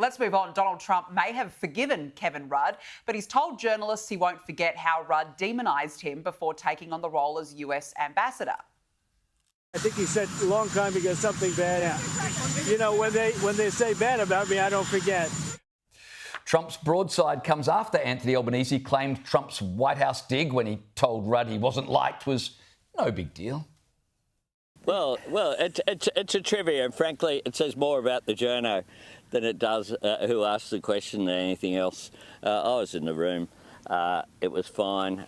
Let's move on. Donald Trump may have forgiven Kevin Rudd, but he's told journalists he won't forget how Rudd demonised him before taking on the role as US ambassador. I think he said a long time ago something bad. Yeah. You know, when they say bad about me, I don't forget. Trump's broadside comes after Anthony Albanese claimed Trump's White House dig when he told Rudd he wasn't liked was no big deal. Well, it's a trivia, and frankly, it says more about the journo than it does who asked the question than anything else. I was in the room. It was fine.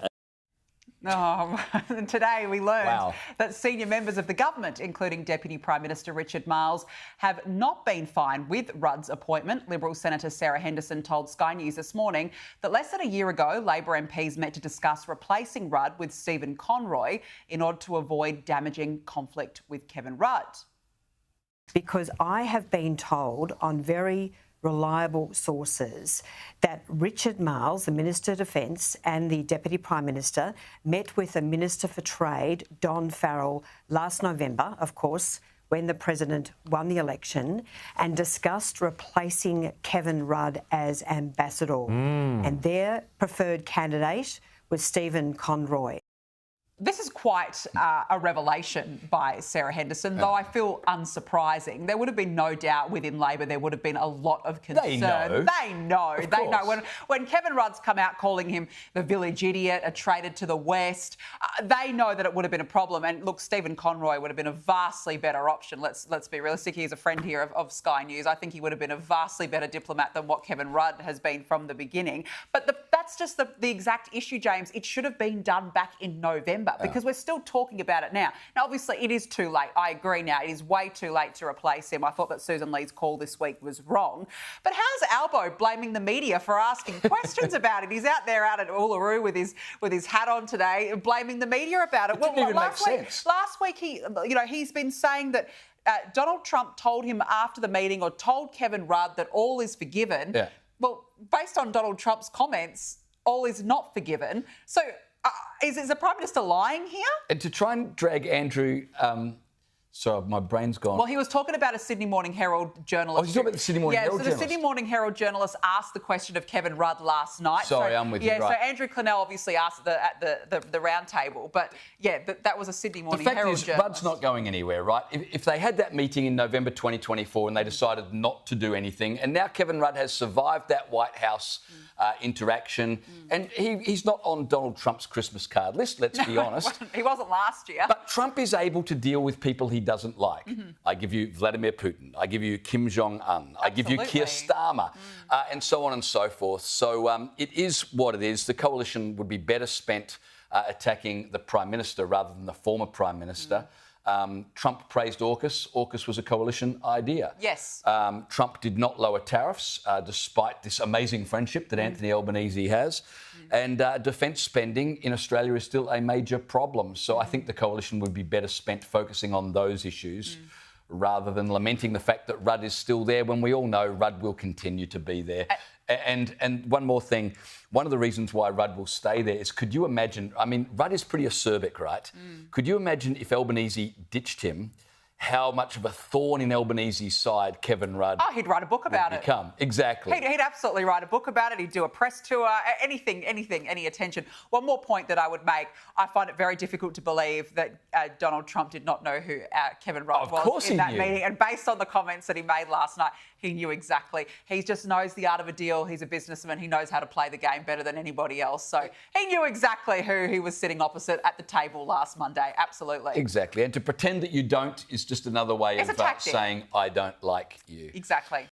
And today we learned that senior members of the government, including Deputy Prime Minister Richard Marles, have not been fine with Rudd's appointment. Liberal Senator Sarah Henderson told Sky News this morning that less than a year ago, Labor MPs met to discuss replacing Rudd with Stephen Conroy in order to avoid damaging conflict with Kevin Rudd. Because I have been told on very reliable sources that Richard Marles, the Minister of Defence, and the Deputy Prime Minister met with the Minister for Trade, Don Farrell, last November, of course, when the President won the election, and discussed replacing Kevin Rudd as ambassador. And their preferred candidate was Stephen Conroy. This is quite a revelation by Sarah Henderson, though I feel unsurprising. There would have been no doubt within Labor there would have been a lot of concern. They know. They know. When Kevin Rudd's come out calling him the village idiot, a traitor to the West, they know that it would have been a problem. And look, Stephen Conroy would have been a vastly better option. Let's be realistic. He's a friend here of Sky News. I think he would have been a vastly better diplomat than what Kevin Rudd has been from the beginning. But that's just the exact issue, James. It should have been done back in November. Because we're still talking about it now. Now, obviously, it is too late. I agree now. It is way too late to replace him. I thought that Susan Lee's call this week was wrong. But how's Albo blaming the media for asking questions about it? He's out at Uluru with his hat on today, blaming the media about it. It didn't even make sense. Last week, he's been saying that Donald Trump told him after the meeting, or told Kevin Rudd, that all is forgiven. Yeah. Well, based on Donald Trump's comments, all is not forgiven. So is the Prime Minister lying here? And to try and drag Andrew... Sorry, my brain's gone. Well, he was talking about a Sydney Morning Herald journalist. Oh, he's talking about the Sydney Morning Herald journalist. So the Sydney Morning Herald journalist asked the question of Kevin Rudd last night. Sorry, I'm with you, right. So Andrew Clennell obviously asked at the round table. But, that was a Sydney Morning Herald journalist. The fact is, Rudd's not going anywhere, right? If they had that meeting in November 2024 and they decided not to do anything, and now Kevin Rudd has survived that White House interaction, and he's not on Donald Trump's Christmas card list, let's be honest. He wasn't last year. But Trump is able to deal with people he doesn't like. I give you Vladimir Putin. I give you Kim Jong-un. I give you Keir Starmer, and so on and so forth. So it is what it is. The coalition would be better spent attacking the Prime Minister rather than the former Prime Minister. Trump praised AUKUS. AUKUS was a coalition idea. Yes. Trump did not lower tariffs, despite this amazing friendship that Anthony Albanese has. And defence spending in Australia is still a major problem. So I think the coalition would be better spent focusing on those issues rather than lamenting the fact that Rudd is still there when we all know Rudd will continue to be there. And one more thing, one of the reasons why Rudd will stay there is, could you imagine, I mean, Rudd is pretty acerbic, right? Could you imagine if Albanese ditched him, how much of a thorn in Albanese's side Kevin Rudd he'd write a book about it. Exactly. He'd absolutely write a book about it. He'd do a press tour, anything, any attention. One more point that I would make, I find it very difficult to believe that Donald Trump did not know who Kevin Rudd was in that meeting. And based on the comments that he made last night, he knew exactly. He just knows the art of a deal. He's a businessman. He knows how to play the game better than anybody else. So he knew exactly who he was sitting opposite at the table last Monday. Absolutely. Exactly. And to pretend that you don't is just another way of saying, I don't like you. Exactly.